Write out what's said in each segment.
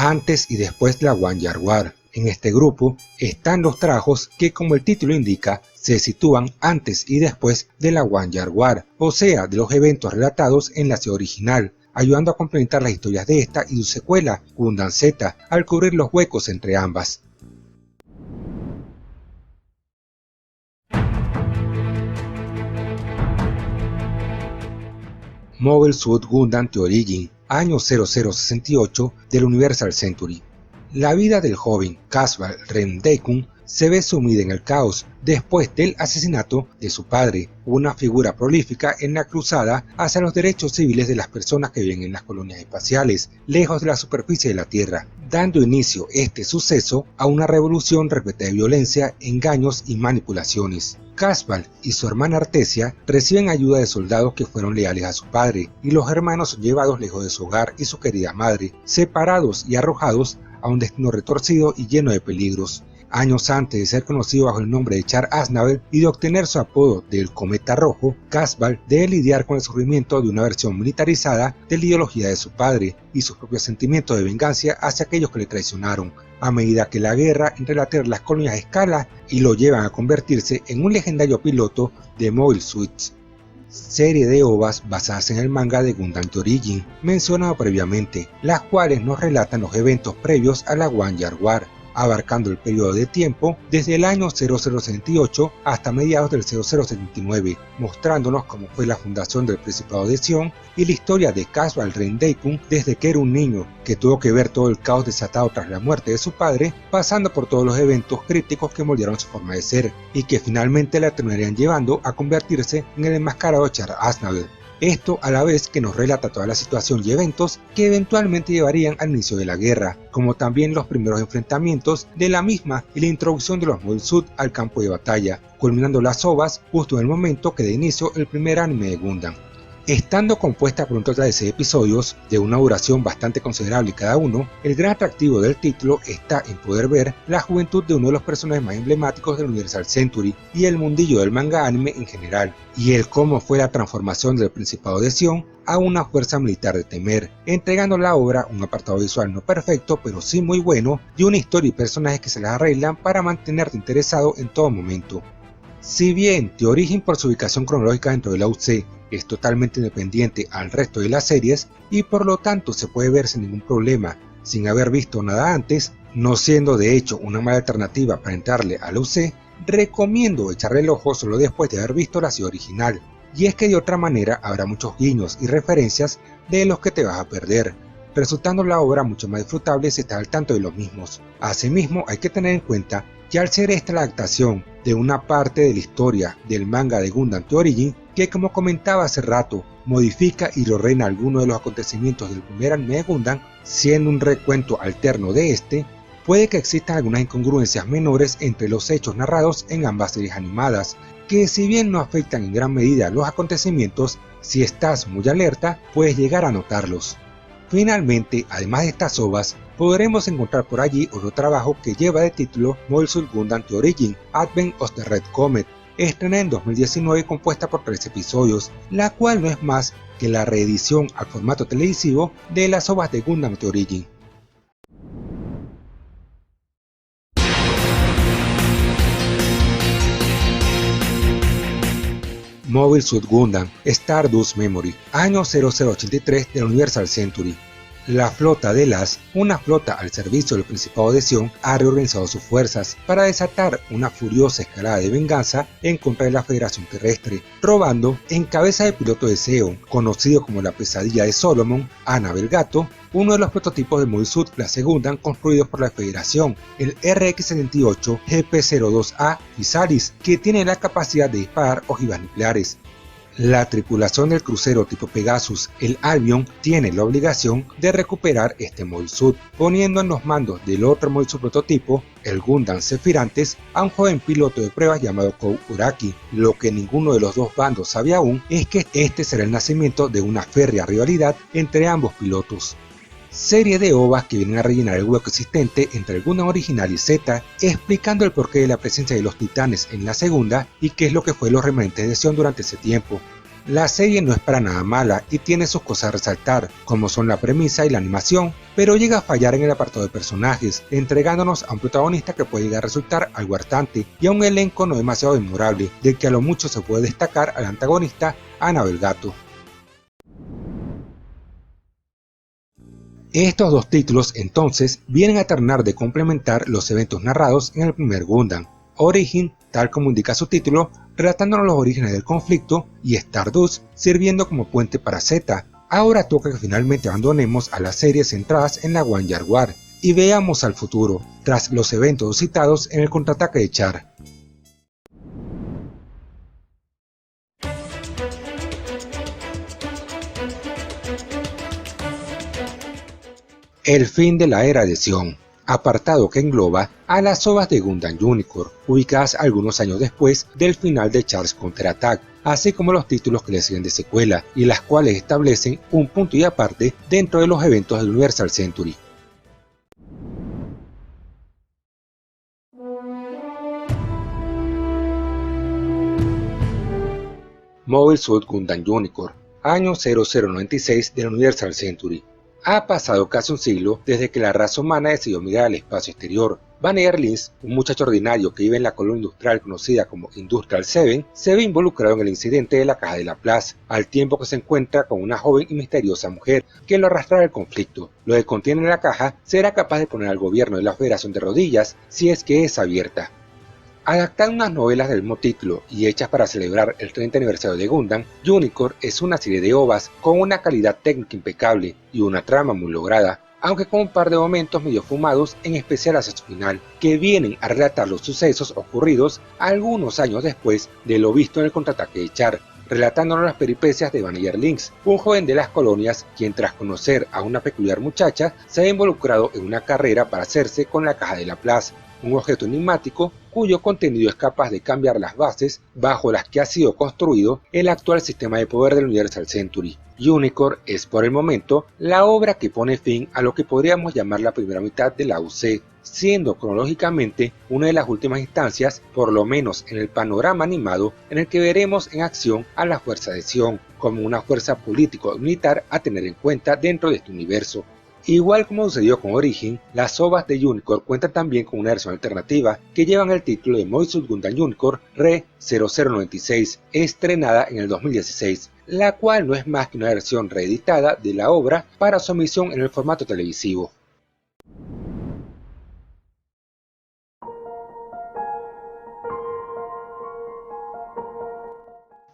antes y después de la One Year War. En este grupo están los trabajos que, como el título indica, se sitúan antes y después de la One Year War, o sea, de los eventos relatados en la serie original, ayudando a complementar las historias de esta y su secuela, Gundam Z, al cubrir los huecos entre ambas. Mobile Suit Gundam The Origin, año 0068 del Universal Century. La vida del joven Casval Rendaikun se ve sumida en el caos después del asesinato de su padre, una figura prolífica en la cruzada hacia los derechos civiles de las personas que viven en las colonias espaciales, lejos de la superficie de la Tierra, dando inicio este suceso a una revolución repleta de violencia, engaños y manipulaciones. Casval y su hermana Artesia reciben ayuda de soldados que fueron leales a su padre, y los hermanos son llevados lejos de su hogar y su querida madre, separados y arrojados a un destino retorcido y lleno de peligros. Años antes de ser conocido bajo el nombre de Char Aznable y de obtener su apodo del Cometa Rojo, Casval debe lidiar con el sufrimiento de una versión militarizada de la ideología de su padre y sus propios sentimientos de venganza hacia aquellos que le traicionaron, a medida que la guerra entre la Tierra y las colonias escala y lo llevan a convertirse en un legendario piloto de Mobile Suits. Serie de ovas basadas en el manga de Gundam The Origin, mencionado previamente, las cuales nos relatan los eventos previos a la One Year War, abarcando el periodo de tiempo desde el año 0068 hasta mediados del 0079, mostrándonos cómo fue la fundación del Principado de Sion y la historia de Casval Rendaikun desde que era un niño que tuvo que ver todo el caos desatado tras la muerte de su padre, pasando por todos los eventos críticos que moldearon su forma de ser y que finalmente la terminarían llevando a convertirse en el enmascarado Char Aznable. Esto a la vez que nos relata toda la situación y eventos que eventualmente llevarían al inicio de la guerra, como también los primeros enfrentamientos de la misma y la introducción de los Mobile Suit al campo de batalla, culminando las ovas justo en el momento que da inicio el primer anime de Gundam. Estando compuesta por un total de 6 episodios, de una duración bastante considerable cada uno, el gran atractivo del título está en poder ver la juventud de uno de los personajes más emblemáticos del Universal Century y el mundillo del manga anime en general, y el cómo fue la transformación del Principado de Sion a una fuerza militar de temer, entregando a la obra un apartado visual no perfecto pero sí muy bueno y una historia y personajes que se las arreglan para mantenerte interesado en todo momento. Si bien The Origin por su ubicación cronológica dentro de la UC es totalmente independiente al resto de las series y por lo tanto se puede ver sin ningún problema sin haber visto nada antes, no siendo de hecho una mala alternativa para entrarle a la UC, recomiendo echarle el ojo solo después de haber visto la serie original, y es que de otra manera habrá muchos guiños y referencias de los que te vas a perder, resultando la obra mucho más disfrutable si estás al tanto de los mismos. Asimismo hay que tener en cuenta que al ser esta la adaptación de una parte de la historia del manga de Gundam The Origin, que como comentaba hace rato, modifica y reordena algunos de los acontecimientos del primer anime de Gundam, siendo un recuento alterno de este, puede que existan algunas incongruencias menores entre los hechos narrados en ambas series animadas, que si bien no afectan en gran medida los acontecimientos, si estás muy alerta puedes llegar a notarlos. Finalmente, además de estas ovas, podremos encontrar por allí otro trabajo que lleva de título Mobile Suit Gundam The Origin, Advent of the Red Comet, estrenada en 2019 compuesta por 3 episodios, la cual no es más que la reedición al formato televisivo de las ovas de Gundam The Origin. Mobile Suit Gundam Stardust Memory, año 0083 del Universal Century. La flota de las, una flota al servicio del Principado de Sion, ha reorganizado sus fuerzas para desatar una furiosa escalada de venganza en contra de la Federación Terrestre, robando en cabeza del piloto de Zeon, conocido como la pesadilla de Solomon, Annabel Gato, uno de los prototipos de Mobile Suit clase Gundam construidos por la Federación, el RX-78 GP-02A Physalis, que tiene la capacidad de disparar ojivas nucleares. La tripulación del crucero tipo Pegasus, el Albion, tiene la obligación de recuperar este Mobile Suit, poniendo en los mandos del otro Mobile Suit prototipo, el Gundam Sephirantes, a un joven piloto de pruebas llamado Kou Uraki. Lo que ninguno de los dos bandos sabe aún es que este será el nacimiento de una férrea rivalidad entre ambos pilotos. Serie de ovas que vienen a rellenar el hueco existente entre el Gundam original y Z, explicando el porqué de la presencia de los titanes en la segunda y qué es lo que fue los remanentes de Sion durante ese tiempo. La serie no es para nada mala y tiene sus cosas a resaltar, como son la premisa y la animación, pero llega a fallar en el apartado de personajes, entregándonos a un protagonista que puede llegar a resultar algo hartante y a un elenco no demasiado memorable, del que a lo mucho se puede destacar al antagonista, Annabel Gato. Estos dos títulos entonces vienen a terminar de complementar los eventos narrados en el primer Gundam, Origin, tal como indica su título, relatándonos los orígenes del conflicto, y Stardust sirviendo como puente para Z. Ahora toca que finalmente abandonemos a las series centradas en la One Yard War y veamos al futuro, tras los eventos citados en el contraataque de Char. El fin de la era de Sion, apartado que engloba a las ovas de Gundam Unicorn, ubicadas algunos años después del final de Char's Counterattack, así como los títulos que le siguen de secuela y las cuales establecen un punto y aparte dentro de los eventos del Universal Century. Mobile Suit Gundam Unicorn, año 0096 del Universal Century. Ha pasado casi un siglo desde que la raza humana decidió mirar al espacio exterior. Vannegar Lynch, un muchacho ordinario que vive en la colonia industrial conocida como Industrial 7, se ve involucrado en el incidente de la Caja de la Plaza, al tiempo que se encuentra con una joven y misteriosa mujer que lo arrastrará al conflicto. Lo que contiene la caja será capaz de poner al gobierno de la Federación de rodillas si es que es abierta. Adaptando unas novelas del mismo título y hechas para celebrar el 30 aniversario de Gundam, Unicorn es una serie de ovas con una calidad técnica impecable y una trama muy lograda, aunque con un par de momentos medio fumados, en especial hacia su final, que vienen a relatar los sucesos ocurridos algunos años después de lo visto en el contraataque de Char, relatándonos las peripecias de Vannegar Lynch, un joven de las colonias quien tras conocer a una peculiar muchacha se ha involucrado en una carrera para hacerse con la Caja de la Plaza, un objeto enigmático cuyo contenido es capaz de cambiar las bases bajo las que ha sido construido el actual sistema de poder del Universal Century. Unicorn es por el momento la obra que pone fin a lo que podríamos llamar la primera mitad de la UC, siendo cronológicamente una de las últimas instancias, por lo menos en el panorama animado, en el que veremos en acción a la Fuerza de Sion, como una fuerza político-militar a tener en cuenta dentro de este universo. Igual como sucedió con Origin, las ovas de Unicorn cuentan también con una versión alternativa que llevan el título de Mobile Suit Gundam Unicorn Re 0096, estrenada en el 2016, la cual no es más que una versión reeditada de la obra para su emisión en el formato televisivo.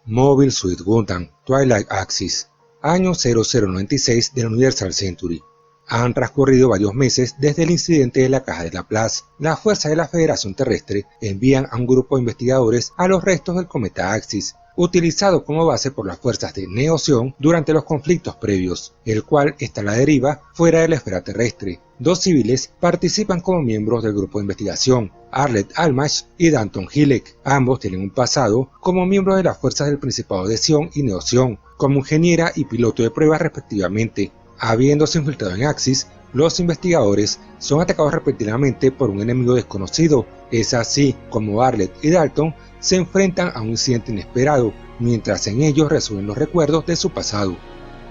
Mobile Suit Gundam Twilight Axis, año 0096 del Universal Century. Han transcurrido varios meses desde el incidente de la Caja de la Plaza. Las fuerzas de la Federación Terrestre envían a un grupo de investigadores a los restos del cometa Axis, utilizado como base por las fuerzas de Neo-Sion durante los conflictos previos, el cual está a la deriva fuera de la esfera terrestre. Dos civiles participan como miembros del grupo de investigación, Arlette Almach y Danton Hilek. Ambos tienen un pasado como miembros de las fuerzas del Principado de Sion y Neo-Sion, como ingeniera y piloto de pruebas respectivamente. Habiéndose infiltrado en Axis, los investigadores son atacados repentinamente por un enemigo desconocido. Es así como Arlette y Dalton se enfrentan a un incidente inesperado, mientras en ellos resuelven los recuerdos de su pasado.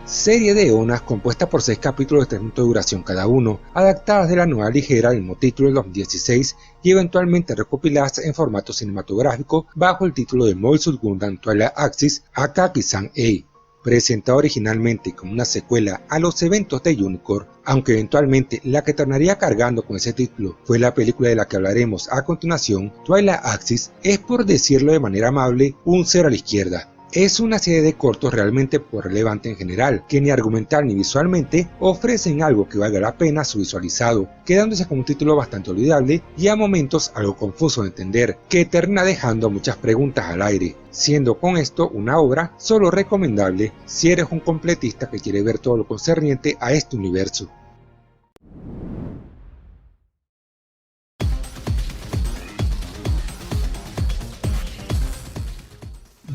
Serie de ONAS compuesta por 6 capítulos de 3 minutos de duración cada uno, adaptadas de la nueva ligera del mismo título del 2016 y eventualmente recopiladas en formato cinematográfico bajo el título de Mobile Suit Gundam Twilight Axis Akagi-san-ei. Presentado originalmente como una secuela a los eventos de Unicorn, aunque eventualmente la que terminaría cargando con ese título fue la película de la que hablaremos a continuación, Twilight Axis es, por decirlo de manera amable, un cero a la izquierda. Es una serie de cortos realmente poco relevante en general, que ni argumental ni visualmente ofrecen algo que valga la pena su visualizado, quedándose con un título bastante olvidable y a momentos algo confuso de entender, que termina dejando muchas preguntas al aire, siendo con esto una obra solo recomendable si eres un completista que quiere ver todo lo concerniente a este universo.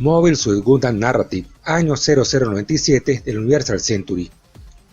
Mobile Suit Gundam Narrative, año 0097 del Universal Century.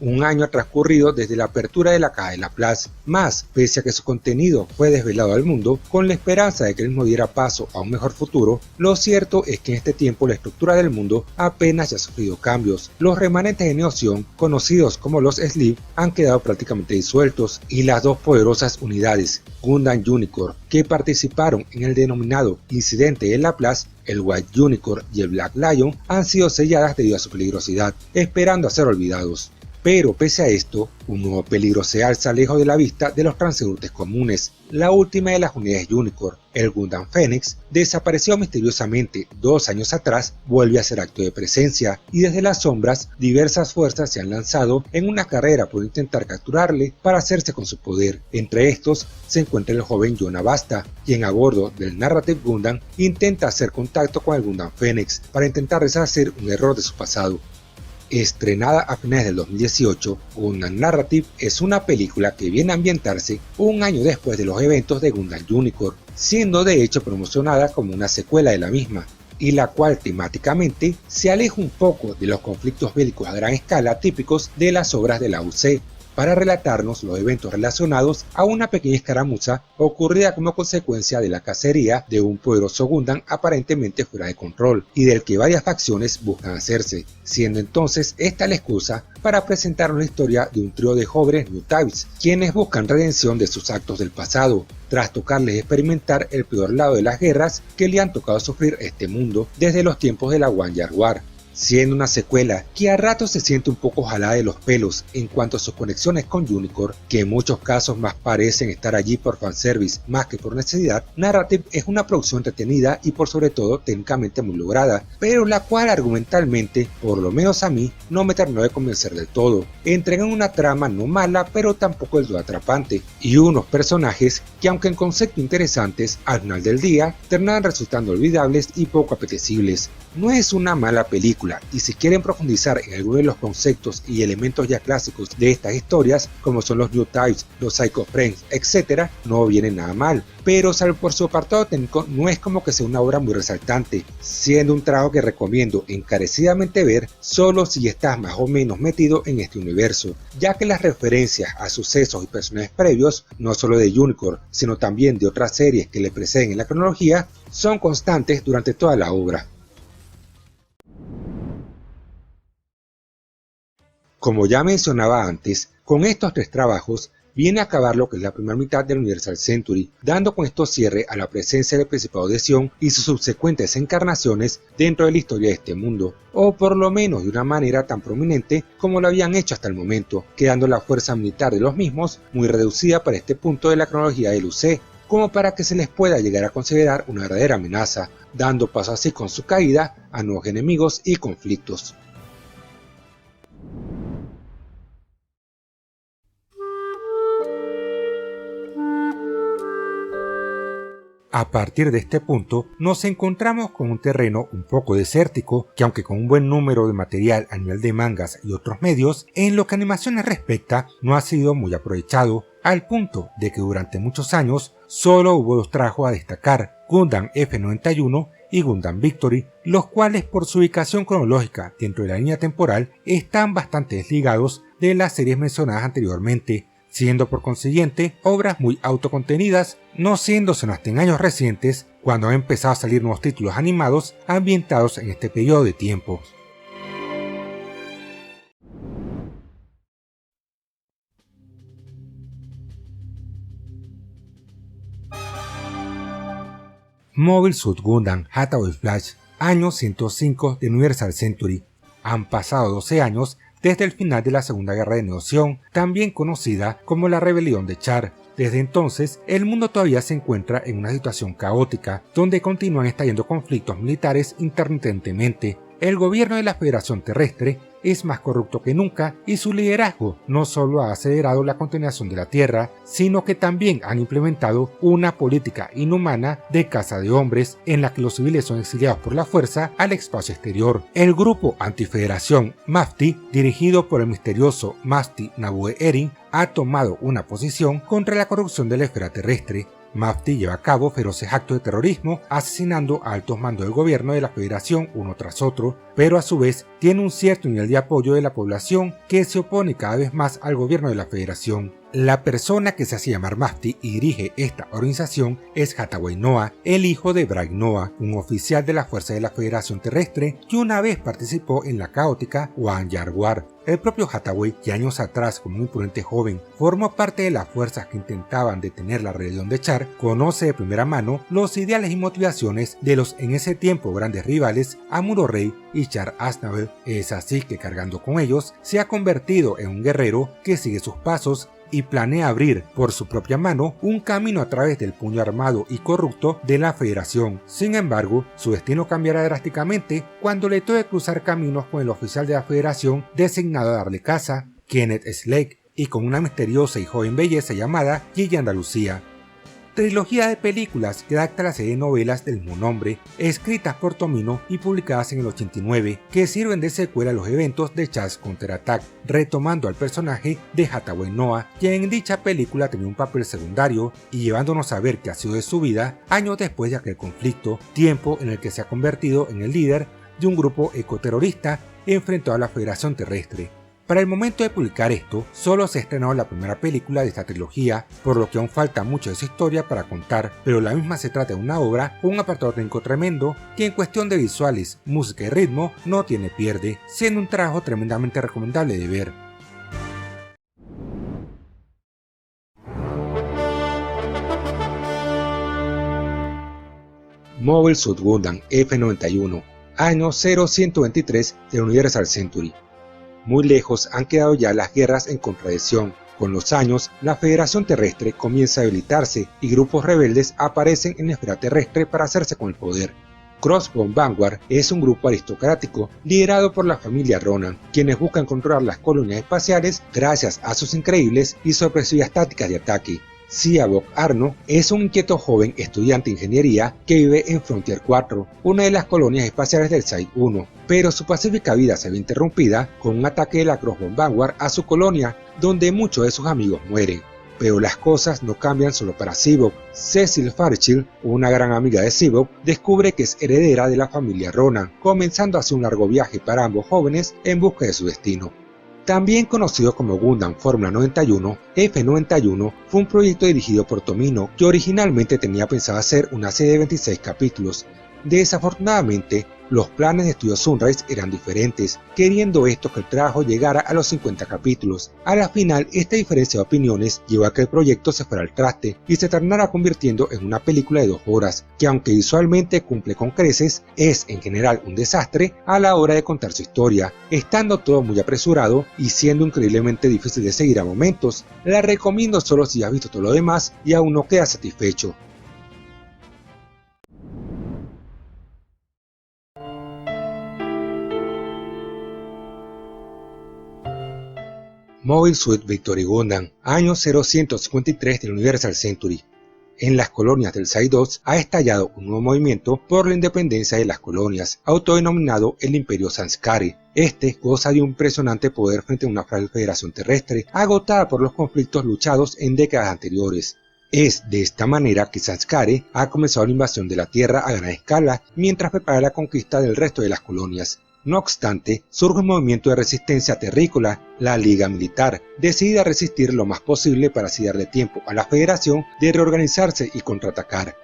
Un año ha transcurrido desde la apertura de la caja de Laplace, más pese a que su contenido fue desvelado al mundo con la esperanza de que el mismo diera paso a un mejor futuro, lo cierto es que en este tiempo la estructura del mundo apenas ya ha sufrido cambios. Los remanentes de Neoción, conocidos como los Sleeve, han quedado prácticamente disueltos y las dos poderosas unidades, Gundam Unicorn, que participaron en el denominado incidente de Laplace, el White Unicorn y el Black Lion, han sido selladas debido a su peligrosidad, esperando a ser olvidados. Pero pese a esto, un nuevo peligro se alza lejos de la vista de los transeúntes comunes. La última de las unidades Unicorn, el Gundam Phoenix, desapareció misteriosamente 2 años atrás, vuelve a ser acto de presencia, y desde las sombras diversas fuerzas se han lanzado en una carrera por intentar capturarle para hacerse con su poder. Entre estos se encuentra el joven Yona Basta, quien a bordo del Narrative Gundam intenta hacer contacto con el Gundam Phoenix para intentar resarcir un error de su pasado. Estrenada a finales del 2018, Gundam Narrative es una película que viene a ambientarse un año después de los eventos de Gundam Unicorn, siendo de hecho promocionada como una secuela de la misma, y la cual temáticamente se aleja un poco de los conflictos bélicos a gran escala típicos de las obras de la UC, para relatarnos los eventos relacionados a una pequeña escaramuza ocurrida como consecuencia de la cacería de un poderoso Gundam aparentemente fuera de control y del que varias facciones buscan hacerse, siendo entonces esta la excusa para presentar una historia de un trío de jóvenes New Types, quienes buscan redención de sus actos del pasado, tras tocarles experimentar el peor lado de las guerras que le han tocado sufrir este mundo desde los tiempos de la One Yard War. Siendo una secuela que a ratos se siente un poco jalada de los pelos en cuanto a sus conexiones con Unicorn, que en muchos casos más parecen estar allí por fanservice más que por necesidad, Narrative es una producción entretenida y por sobre todo técnicamente muy lograda, pero la cual argumentalmente, por lo menos a mí, no me terminó de convencer del todo. Entregan una trama no mala pero tampoco del todo atrapante, y unos personajes que aunque en concepto interesantes, al final del día terminan resultando olvidables y poco apetecibles. No es una mala película, y si quieren profundizar en algunos de los conceptos y elementos ya clásicos de estas historias, como son los New Types, los Psycho Friends, etc., no viene nada mal, pero salvo por su apartado técnico no es como que sea una obra muy resaltante, siendo un trabajo que recomiendo encarecidamente ver solo si estás más o menos metido en este universo, ya que las referencias a sucesos y personajes previos, no solo de Unicorn, sino también de otras series que le preceden en la cronología, son constantes durante toda la obra. Como ya mencionaba antes, con estos 3 trabajos viene a acabar lo que es la primera mitad del Universal Century, dando con esto cierre a la presencia del Principado de Sion y sus subsecuentes encarnaciones dentro de la historia de este mundo, o por lo menos de una manera tan prominente como lo habían hecho hasta el momento, quedando la fuerza militar de los mismos muy reducida para este punto de la cronología del UC, como para que se les pueda llegar a considerar una verdadera amenaza, dando paso así con su caída a nuevos enemigos y conflictos. A partir de este punto nos encontramos con un terreno un poco desértico que, aunque con un buen número de material a nivel de mangas y otros medios, en lo que animaciones respecta no ha sido muy aprovechado, al punto de que durante muchos años solo hubo 2 trabajos a destacar, Gundam F91 y Gundam Victory, los cuales por su ubicación cronológica dentro de la línea temporal están bastante desligados de las series mencionadas anteriormente, siendo por consiguiente obras muy autocontenidas, no siéndose hasta en años recientes cuando han empezado a salir nuevos títulos animados ambientados en este periodo de tiempo. Mobile Suit Gundam Hathaway Flash, año 105 de Universal Century. Han pasado 12 años desde el final de la Segunda Guerra de Neoción, también conocida como la Rebelión de Char. Desde entonces, el mundo todavía se encuentra en una situación caótica, donde continúan estallando conflictos militares intermitentemente. El gobierno de la Federación Terrestre es más corrupto que nunca y su liderazgo no solo ha acelerado la contaminación de la Tierra, sino que también han implementado una política inhumana de caza de hombres en la que los civiles son exiliados por la fuerza al espacio exterior. El grupo antifederación MAFTI, dirigido por el misterioso Masti Nabue Erin, ha tomado una posición contra la corrupción de la esfera terrestre, Mafti lleva a cabo feroces actos de terrorismo, asesinando a altos mandos del gobierno de la Federación uno tras otro, pero a su vez tiene un cierto nivel de apoyo de la población que se opone cada vez más al gobierno de la Federación. La persona que se hace llamar Mafti y dirige esta organización es Hathaway Noah, el hijo de Bright Noah, un oficial de la Fuerza de la Federación Terrestre que una vez participó en la caótica One Yard War. El propio Hathaway, que años atrás como un imprudente joven formó parte de las fuerzas que intentaban detener la rebelión de Char, conoce de primera mano los ideales y motivaciones de los en ese tiempo grandes rivales Amuro Ray y Char Aznable. Es así que, cargando con ellos, se ha convertido en un guerrero que sigue sus pasos y planea abrir por su propia mano un camino a través del puño armado y corrupto de la Federación. Sin embargo, su destino cambiará drásticamente cuando le toque cruzar caminos con el oficial de la Federación designado a darle caza, Kenneth Slake, y con una misteriosa y joven belleza llamada Gigi Andalucía. Trilogía de películas que adapta la serie de novelas del mismo nombre, escritas por Tomino y publicadas en el 89, que sirven de secuela a los eventos de Char's Counterattack, retomando al personaje de Hathaway Noah, quien en dicha película tenía un papel secundario y llevándonos a ver qué ha sido de su vida años después de aquel conflicto, tiempo en el que se ha convertido en el líder de un grupo ecoterrorista enfrentado a la Federación Terrestre. Para el momento de publicar esto, solo se ha estrenado la primera película de esta trilogía, por lo que aún falta mucho de su historia para contar, pero la misma se trata de una obra con un apartado técnico tremendo que en cuestión de visuales, música y ritmo no tiene pierde, siendo un trabajo tremendamente recomendable de ver. Mobile Suit Gundam F91, año 0123 de Universal Century. Muy lejos han quedado ya las guerras en contradicción. Con los años, la Federación Terrestre comienza a debilitarse y grupos rebeldes aparecen en la esfera terrestre para hacerse con el poder. Crossbone Vanguard es un grupo aristocrático liderado por la familia Ronan, quienes buscan controlar las colonias espaciales gracias a sus increíbles y sorpresivas tácticas de ataque. Siabok Arno es un inquieto joven estudiante de ingeniería que vive en Frontier 4, una de las colonias espaciales del Site 1, pero su pacífica vida se ve interrumpida con un ataque de la Crossbone Vanguard a su colonia, donde muchos de sus amigos mueren. Pero las cosas no cambian solo para Siabok. Cecil Fairchild, una gran amiga de Siabok, descubre que es heredera de la familia Ronan, comenzando así un largo viaje para ambos jóvenes en busca de su destino. También conocido como Gundam Fórmula 91, F91 fue un proyecto dirigido por Tomino que originalmente tenía pensado hacer una serie de 26 capítulos. Desafortunadamente, los planes de Estudio Sunrise eran diferentes, queriendo esto que el trabajo llegara a los 50 capítulos. A la final, esta diferencia de opiniones llevó a que el proyecto se fuera al traste y se terminara convirtiendo en una película de 2 horas, que aunque visualmente cumple con creces, es en general un desastre a la hora de contar su historia, estando todo muy apresurado y siendo increíblemente difícil de seguir a momentos. La recomiendo solo si has visto todo lo demás y aún no quedas satisfecho. Mobile Suit Victory Gundam, año 0153 del Universal Century. En las colonias del Side 2 ha estallado un nuevo movimiento por la independencia de las colonias, autodenominado el Imperio Sanskari. Este goza de un impresionante poder frente a una frágil federación terrestre, agotada por los conflictos luchados en décadas anteriores. Es de esta manera que Sanskari ha comenzado la invasión de la Tierra a gran escala, mientras prepara la conquista del resto de las colonias. No obstante, surge un movimiento de resistencia terrícola, la Liga Militar, decidida a resistir lo más posible para así darle tiempo a la Federación de reorganizarse y contraatacar.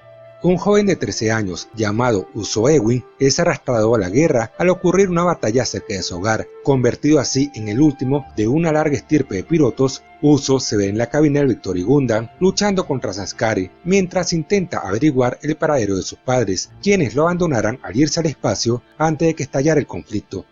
Un joven de 13 años llamado Uso Ewing es arrastrado a la guerra al ocurrir una batalla cerca de su hogar, convertido así en el último de una larga estirpe de pilotos. Uso se ve en la cabina del Victory Gundam luchando contra Sanskari, mientras intenta averiguar el paradero de sus padres, quienes lo abandonaran al irse al espacio antes de que estallara el conflicto.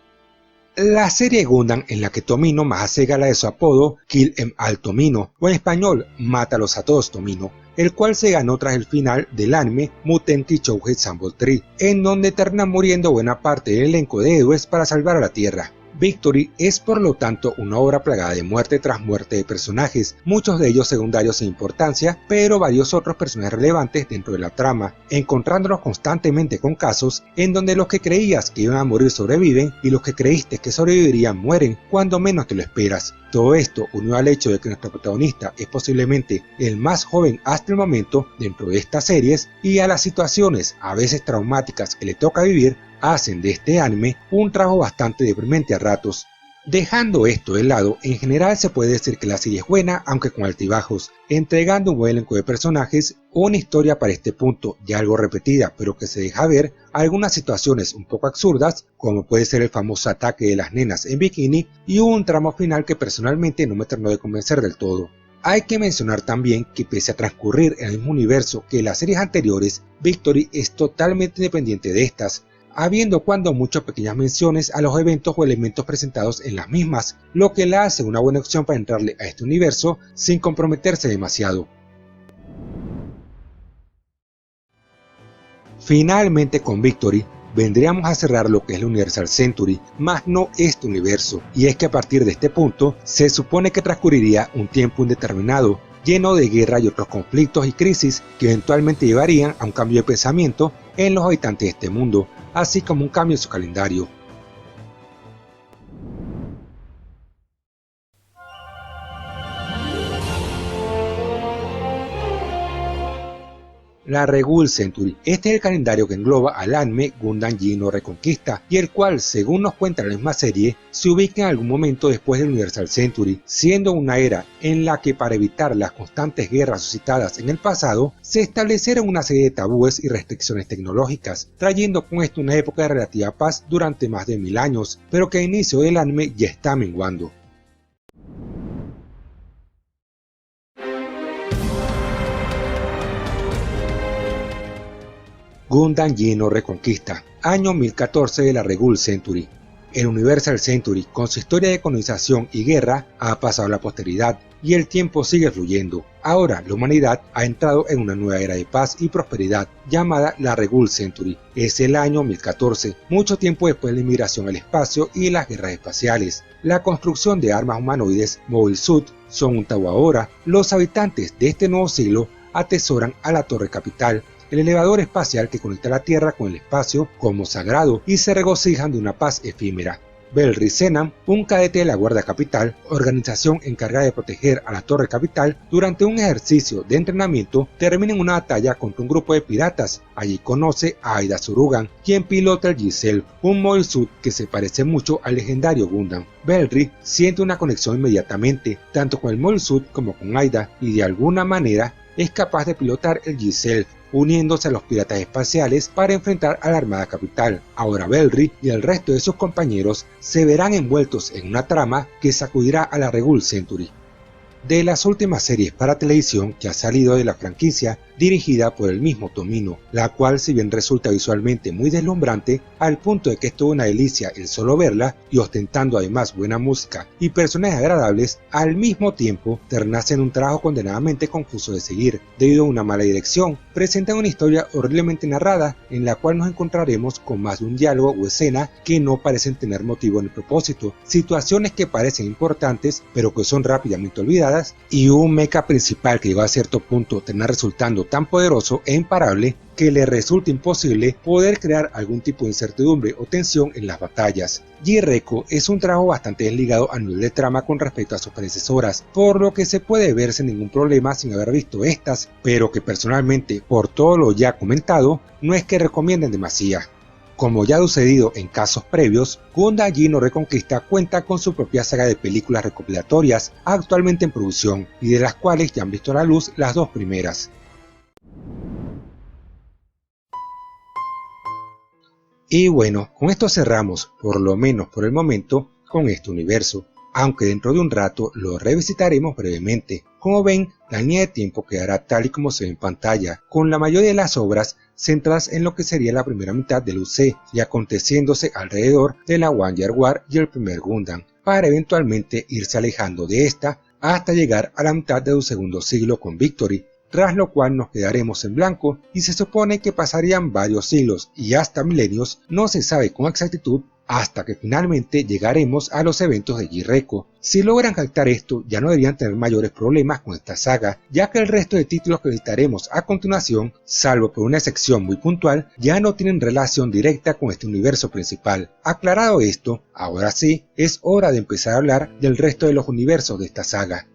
La serie Gundam en la que Tomino más hace gala de su apodo Kill 'em All Tomino, o en español Mátalos a todos Tomino, el cual se ganó tras el final del anime Mugen Kyoujo Ensemble 3, en donde termina muriendo buena parte del elenco de héroes para salvar a la Tierra. Victory es por lo tanto una obra plagada de muerte tras muerte de personajes, muchos de ellos secundarios sin importancia, pero varios otros personajes relevantes dentro de la trama, encontrándonos constantemente con casos en donde los que creías que iban a morir sobreviven y los que creíste que sobrevivirían mueren cuando menos te lo esperas. Todo esto unido al hecho de que nuestro protagonista es posiblemente el más joven hasta el momento dentro de estas series y a las situaciones a veces traumáticas que le toca vivir, hacen de este anime un trabajo bastante deprimente a ratos. Dejando esto de lado, en general se puede decir que la serie es buena, aunque con altibajos, entregando un buen elenco de personajes, una historia para este punto ya algo repetida, pero que se deja ver algunas situaciones un poco absurdas, como puede ser el famoso ataque de las nenas en bikini, y un tramo final que personalmente no me terminó de convencer del todo. Hay que mencionar también que pese a transcurrir en el mismo universo que las series anteriores, Victory es totalmente independiente de estas, habiendo cuando mucho pequeñas menciones a los eventos o elementos presentados en las mismas, lo que la hace una buena opción para entrarle a este universo sin comprometerse demasiado. Finalmente con Victory vendríamos a cerrar lo que es la Universal Century, más no este universo, y es que a partir de este punto se supone que transcurriría un tiempo indeterminado, lleno de guerra y otros conflictos y crisis que eventualmente llevarían a un cambio de pensamiento en los habitantes de este mundo, así como un cambio en su calendario. La Regul Century. Este es el calendario que engloba al anime Gundam Jin no Reconquista, y el cual, según nos cuenta la misma serie, se ubica en algún momento después del Universal Century, siendo una era en la que para evitar las constantes guerras suscitadas en el pasado, se establecieron una serie de tabúes y restricciones tecnológicas, trayendo con esto una época de relativa paz durante más de 1000 años, pero que a inicio del anime ya está menguando. Gundam Jin no Reconquista, año 1014 de la Regul Century. El Universal Century, con su historia de colonización y guerra, ha pasado a la posteridad y el tiempo sigue fluyendo. Ahora la humanidad ha entrado en una nueva era de paz y prosperidad, llamada la Regul Century. Es el año 1014, mucho tiempo después de la inmigración al espacio y las guerras espaciales. La construcción de armas humanoides, Mobile Suit, son un tabú ahora. Los habitantes de este nuevo siglo atesoran a la Torre Capital, el elevador espacial que conecta la Tierra con el espacio, como sagrado, y se regocijan de una paz efímera. Belry Zenam, un cadete de la Guardia Capital, organización encargada de proteger a la Torre Capital, durante un ejercicio de entrenamiento termina en una batalla contra un grupo de piratas. Allí conoce a Aida Surugan, quien pilota el Giselle, un Mobile Suit que se parece mucho al legendario Gundam. Belry siente una conexión inmediatamente, tanto con el Mobile Suit como con Aida, y de alguna manera es capaz de pilotar el Giselle, uniéndose a los piratas espaciales para enfrentar a la Armada Capital. Ahora Belry y el resto de sus compañeros se verán envueltos en una trama que sacudirá a la Regul Century. De las últimas series para televisión que ha salido de la franquicia, dirigida por el mismo Tomino, la cual si bien resulta visualmente muy deslumbrante, al punto de que es toda una delicia el solo verla, y ostentando además buena música y personajes agradables, al mismo tiempo ternace en un trabajo condenadamente confuso de seguir, debido a una mala dirección. Presentan una historia horriblemente narrada, en la cual nos encontraremos con más de un diálogo o escena que no parecen tener motivo ni propósito, situaciones que parecen importantes pero que son rápidamente olvidadas, y un mecha principal que llegó a cierto punto termina resultando tan poderoso e imparable que le resulta imposible poder crear algún tipo de incertidumbre o tensión en las batallas. G-Reco es un trabajo bastante desligado a nivel de trama con respecto a sus predecesoras, por lo que se puede ver sin ningún problema sin haber visto estas, pero que personalmente, por todo lo ya comentado, no es que recomienden demasiado. Como ya ha sucedido en casos previos, Gundam Jin no Reconquista cuenta con su propia saga de películas recopilatorias actualmente en producción, y de las cuales ya han visto la luz las dos primeras. Y bueno, con esto cerramos, por lo menos por el momento, con este universo, aunque dentro de un rato lo revisitaremos brevemente. Como ven, la línea de tiempo quedará tal y como se ve en pantalla, con la mayoría de las obras centradas en lo que sería la primera mitad del UC y aconteciéndose alrededor de la One Year War y el primer Gundam, para eventualmente irse alejando de esta hasta llegar a la mitad de un segundo siglo con Victory, tras lo cual nos quedaremos en blanco y se supone que pasarían varios siglos y hasta milenios, no se sabe con exactitud, hasta que finalmente llegaremos a los eventos de J-Reco. Si logran captar esto, ya no deberían tener mayores problemas con esta saga, ya que el resto de títulos que visitaremos a continuación, salvo por una excepción muy puntual, ya no tienen relación directa con este universo principal. Aclarado esto, ahora sí, es hora de empezar a hablar del resto de los universos de esta saga.